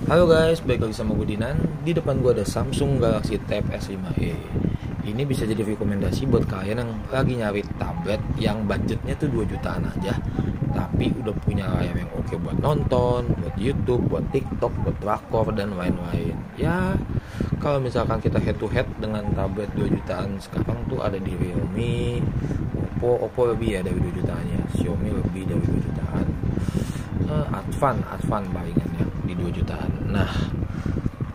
Halo guys, balik lagi sama gue Dinan. Di depan gue ada Samsung Galaxy Tab S5e. Ini bisa jadi rekomendasi buat kalian yang lagi nyari tablet yang budgetnya tuh 2 jutaan aja, tapi udah punya layar yang oke buat nonton, buat YouTube, buat TikTok, buat drakor dan lain-lain. Ya, kalau misalkan kita head to head dengan tablet 2 jutaan sekarang tuh ada di Realme, Oppo lebih ya dari 2 jutaannya, Xiaomi lebih dari 2 jutaan. Advan palingan ya di 2 jutaan. Nah,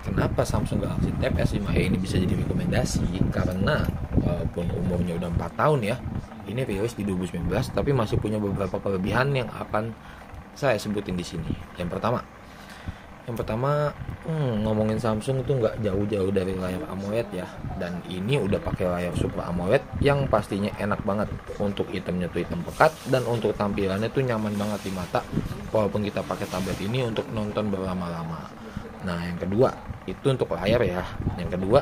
kenapa Samsung Galaxy Tab S5e ini bisa jadi rekomendasi? Karena walaupun umurnya udah 4 tahun ya, ini rilis di 2019 tapi masih punya beberapa kelebihan yang akan saya sebutin di sini. Yang pertama, ngomongin Samsung itu nggak jauh-jauh dari layar AMOLED ya, dan ini udah pakai layar Super AMOLED yang pastinya enak banget. Untuk hitamnya tuh hitam pekat, dan untuk tampilannya tuh nyaman banget di mata walaupun kita pakai tablet ini untuk nonton berlama-lama. Nah, yang kedua itu untuk layar ya. Yang kedua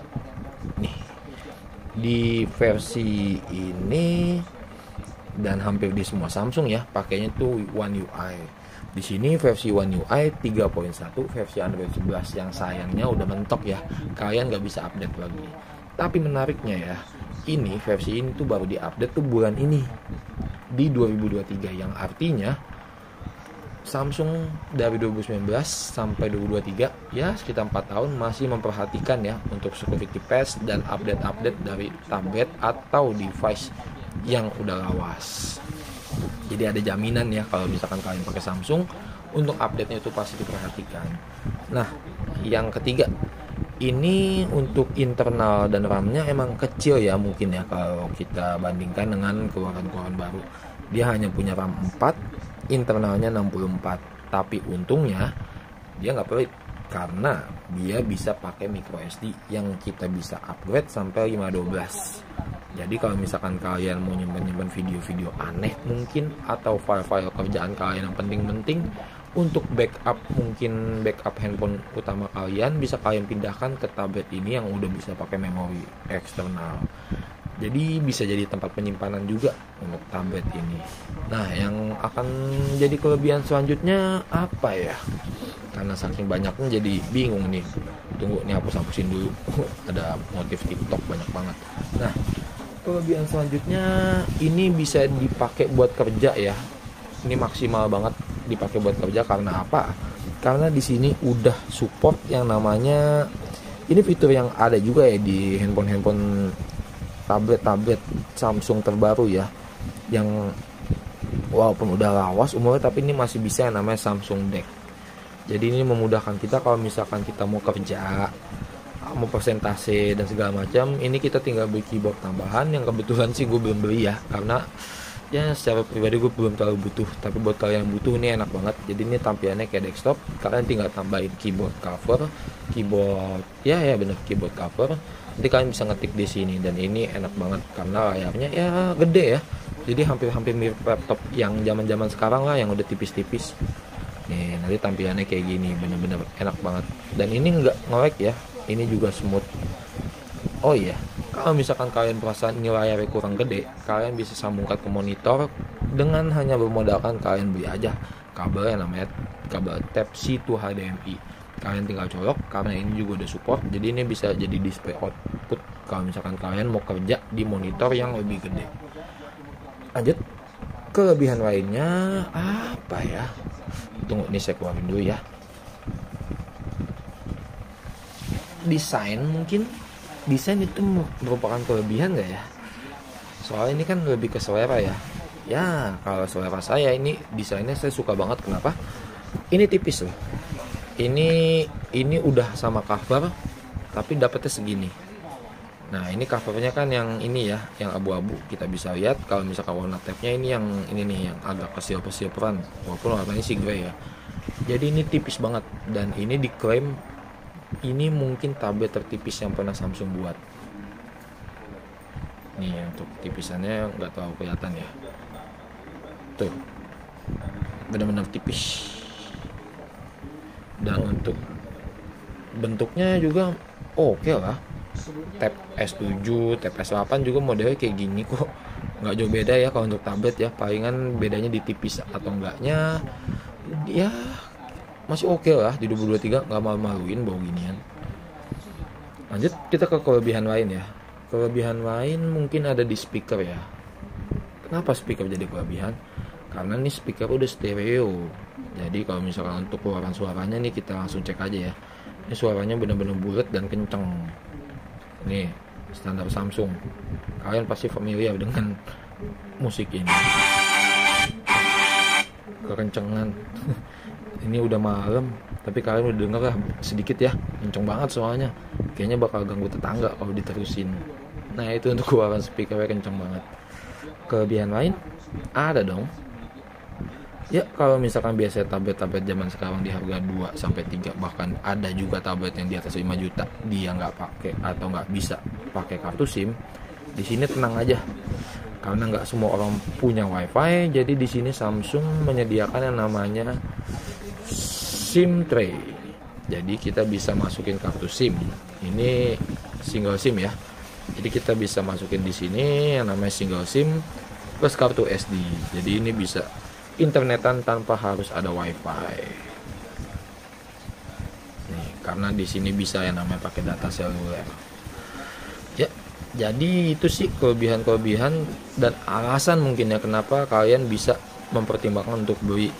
nih, di versi ini dan hampir di semua Samsung ya pakainya tuh One UI. Di sini versi One UI 3.1 versi Android 11 yang sayangnya udah mentok ya. Kalian nggak bisa update lagi. Tapi menariknya ya, ini versi ini tuh baru diupdate tuh bulan ini di 2023, yang artinya Samsung dari 2019 sampai 2023 ya sekitar 4 tahun masih memperhatikan ya untuk security patch dan update-update dari tablet atau device yang udah lawas. Jadi ada jaminan ya kalau misalkan kalian pakai Samsung, untuk update-nya itu pasti diperhatikan. Nah, yang ketiga, ini untuk internal dan RAM-nya emang kecil ya mungkin ya kalau kita bandingkan dengan keluaran-keluaran baru. Dia hanya punya RAM 4, internalnya 64. Tapi untungnya dia nggak pelit karena dia bisa pakai micro SD yang kita bisa upgrade sampai 512. Jadi kalau misalkan kalian mau nyimpan video-video aneh mungkin, atau file-file kerjaan kalian yang penting-penting, untuk backup, mungkin backup handphone utama kalian bisa kalian pindahkan ke tablet ini yang udah bisa pakai memori eksternal. Jadi bisa jadi tempat penyimpanan juga untuk tablet ini. Nah, yang akan jadi kelebihan selanjutnya apa ya? Karena saking banyaknya jadi bingung nih. Tunggu nih, hapus-hapusin dulu. Ada motif TikTok banyak banget. Nah, kelebihan selanjutnya ini bisa dipakai buat kerja ya. Ini maksimal banget dipakai buat kerja. Karena apa? Karena di sini udah support yang namanya, ini fitur yang ada juga ya di handphone tablet Samsung terbaru ya, yang walaupun udah lawas umurnya tapi ini masih bisa yang namanya Samsung Deck. Jadi ini memudahkan kita kalau misalkan kita mau kerja, mau presentasi dan segala macam, ini kita tinggal beli keyboard tambahan yang kebetulan sih gue belum beli ya, karena ya secara pribadi gue belum terlalu butuh. Tapi buat kalian yang butuh ini enak banget. Jadi ini tampilannya kayak desktop, kalian tinggal tambahin keyboard cover, keyboard cover. Nanti kalian bisa ngetik di sini, dan ini enak banget karena layarnya ya gede ya. Jadi hampir mirip laptop yang zaman-zaman sekarang lah yang udah tipis-tipis. Nih, nanti tampilannya kayak gini, bener-bener enak banget. Dan ini nggak nge-lag ya, ini juga smooth. Oh iya, kalau misalkan kalian perasaan ini layarnya kurang gede, kalian bisa sambungkan ke monitor dengan hanya bermodalkan kalian beli aja kabel yang namanya kabel Type-C to HDMI. Kalian tinggal colok, karena ini juga udah support, jadi ini bisa jadi display output kalau misalkan kalian mau kerja di monitor yang lebih gede. Lanjut, kelebihan lainnya apa ya? Tunggu, ini saya keluarin dulu ya. Desain itu merupakan kelebihan gak ya? Soalnya ini kan lebih ke selera ya. Ya, kalau selera saya ini desainnya saya suka banget. Kenapa? Ini tipis loh. Ini udah sama cover tapi dapetnya segini. Nah, ini covernya kan yang ini ya, yang abu-abu. Kita bisa lihat kalau misalkan warna tabnya ini yang ini nih, yang agak kesil-kesil-peran, walaupun warnanya sih grey ya. Jadi ini tipis banget, dan ini diklaim ini mungkin tablet tertipis yang pernah Samsung buat. Nih, untuk tipisannya nggak terlalu kelihatan ya. Tuh, benar-benar tipis. Dan untuk bentuknya juga oke lah. Tab S7, Tab S8 juga modelnya kayak gini kok. Nggak jauh beda ya kalau untuk tablet ya. Palingan bedanya di tipis atau enggaknya ya masih oke lah di 2023, nggak malu-maluin bawa ginian. Lanjut kita ke kelebihan lain ya. Kelebihan lain mungkin ada di speaker ya. Kenapa speaker jadi kelebihan? Karena nih speaker udah stereo. Jadi kalau misalkan untuk keluaran suaranya nih kita langsung cek aja ya. Ini suaranya benar-benar bulat dan kenceng. Nih standar Samsung. Kalian pasti familiar dengan musik ini. Kekencengan. Ini udah malam, tapi kalian udah denger lah sedikit ya. Kenceng banget soalnya. Kayaknya bakal ganggu tetangga kalau diterusin. Nah itu untuk keluaran speakernya kenceng banget. Kelebihan lain ada dong. Ya kalau misalkan biasa tablet-tablet zaman sekarang di harga 2-3, bahkan ada juga tablet yang di atas 5 juta dia nggak pakai atau nggak bisa pakai kartu SIM. Di sini tenang aja, karena nggak semua orang punya WiFi. Jadi di sini Samsung menyediakan yang namanya SIM tray. Jadi kita bisa masukin kartu SIM. Ini single SIM ya. Jadi kita bisa masukin di sini yang namanya single SIM plus kartu SD. Jadi ini bisa internetan tanpa harus ada WiFi. Nih, karena di sini bisa yang namanya pakai data seluler. Ya, jadi itu sih kelebihan-kelebihan dan alasan mungkin ya kenapa kalian bisa mempertimbangkan untuk beli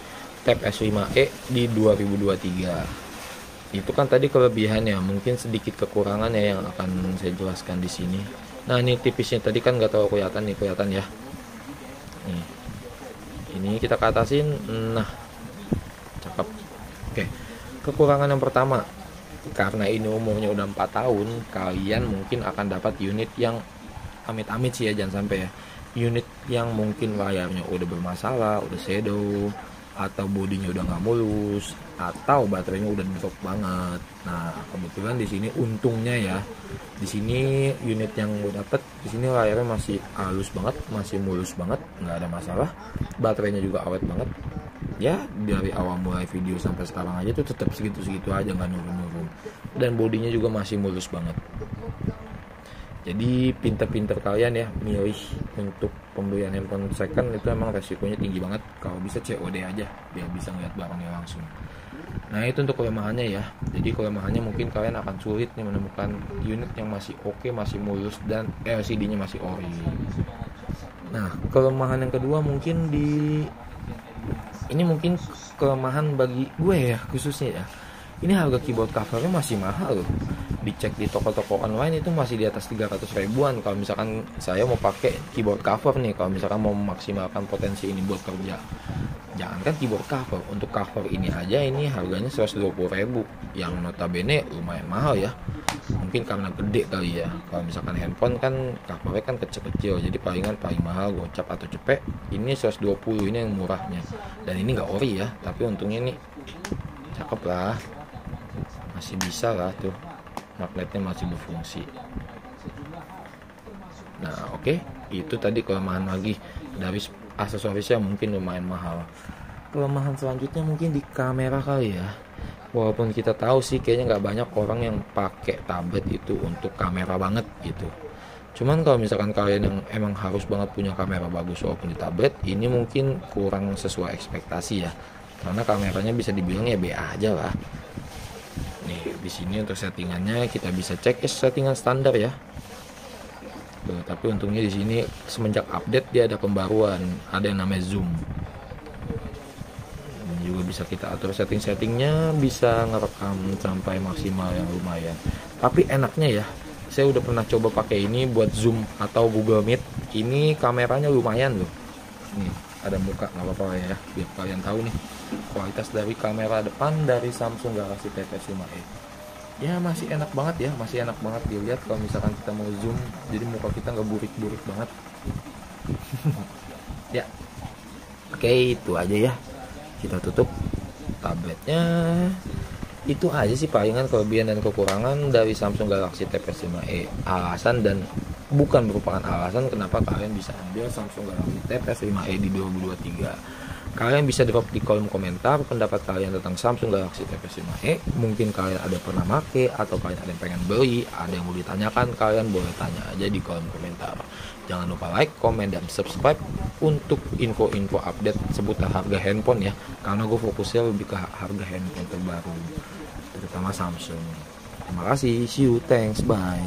Tab S5e di 2023. Itu kan tadi kelebihannya, mungkin sedikit kekurangannya yang akan saya jelaskan di sini. Nah, ini tipisnya tadi kan nggak tahu kelihatan ya. Nih. Ini kita ke atasin. Nah, cakep. Oke. Kekurangan yang pertama, karena ini umurnya udah 4 tahun, kalian mungkin akan dapat unit yang amit-amit sih ya, jangan sampai ya. Unit yang mungkin layarnya udah bermasalah, udah shadow, atau bodinya udah nggak mulus, atau baterainya udah drop banget. Nah, kebetulan di sini untungnya ya, di sini unit yang gue dapet di sini layarnya masih halus banget, masih mulus banget, nggak ada masalah. Baterainya juga awet banget. Ya dari awal mulai video sampai sekarang aja tuh tetap segitu-segitu aja, nggak nurun-nurun. Dan bodinya juga masih mulus banget. Jadi pinter-pinter kalian ya milih untuk pembelian handphone second, itu emang resikonya tinggi banget. Kalau bisa COD aja biar bisa ngeliat barangnya langsung. Nah itu untuk kelemahannya ya. Jadi kelemahannya mungkin kalian akan sulit nih menemukan unit yang masih oke, masih mulus dan LCD-nya masih ori. Nah kelemahan yang kedua mungkin ini mungkin kelemahan bagi gue ya khususnya ya. Ini harga keyboard covernya masih mahal loh. Dicek di toko-toko online itu masih di atas 300 ribuan. Kalau misalkan saya mau pakai keyboard cover nih, kalau misalkan mau memaksimalkan potensi ini buat kerja. Jangankan keyboard cover, untuk cover ini aja ini harganya 120 ribu, yang notabene lumayan mahal ya. Mungkin karena gede kali ya. Kalau misalkan handphone kan covernya kan kecil-kecil, jadi paling mahal gocap atau cepet. Ini 120, ini yang murahnya. Dan ini nggak ori ya, tapi untungnya nih cakep lah. Masih bisa lah tuh, magnetnya masih berfungsi. Nah oke, itu tadi kelemahan lagi dari aksesorisnya mungkin lumayan mahal. Kelemahan selanjutnya mungkin di kamera kali ya. Walaupun kita tahu sih kayaknya nggak banyak orang yang pakai tablet itu untuk kamera banget gitu. Cuman kalau misalkan kalian yang emang harus banget punya kamera bagus walaupun di tablet, ini mungkin kurang sesuai ekspektasi ya. Karena kameranya bisa dibilang ya B aja lah. Nih di sini untuk settingannya kita bisa cek settingan standar ya. Tapi untungnya di sini semenjak update dia ada pembaruan, ada yang namanya zoom. Ini juga bisa kita atur setting-settingnya, bisa ngerekam sampai maksimal yang lumayan. Tapi enaknya ya, saya udah pernah coba pakai ini buat zoom atau Google Meet. Ini kameranya lumayan loh. Nih ada muka, nggak apa-apa ya, biar kalian tahu nih kualitas dari kamera depan dari Samsung Galaxy Tab S5e. Ya masih enak banget ya, masih enak banget dilihat kalau misalkan kita mau zoom, jadi muka kita nggak burik-burik banget. Ya oke, itu aja ya, kita tutup tabletnya. Itu aja sih palingan kelebihan dan kekurangan dari Samsung Galaxy Tab S5e. Alasan dan bukan merupakan alasan kenapa kalian bisa ambil Samsung Galaxy Tab S5e di 2023. Kalian bisa drop di kolom komentar pendapat kalian tentang Samsung Galaxy Tab S5e. Mungkin kalian ada pernah make, atau kalian ada yang pengen beli, ada yang mau ditanyakan, kalian boleh tanya aja di kolom komentar. Jangan lupa like, komen, dan subscribe untuk info-info update seputar harga handphone ya. Karena gue fokusnya lebih ke harga handphone terbaru, terutama Samsung. Terima kasih, see you, thanks, bye.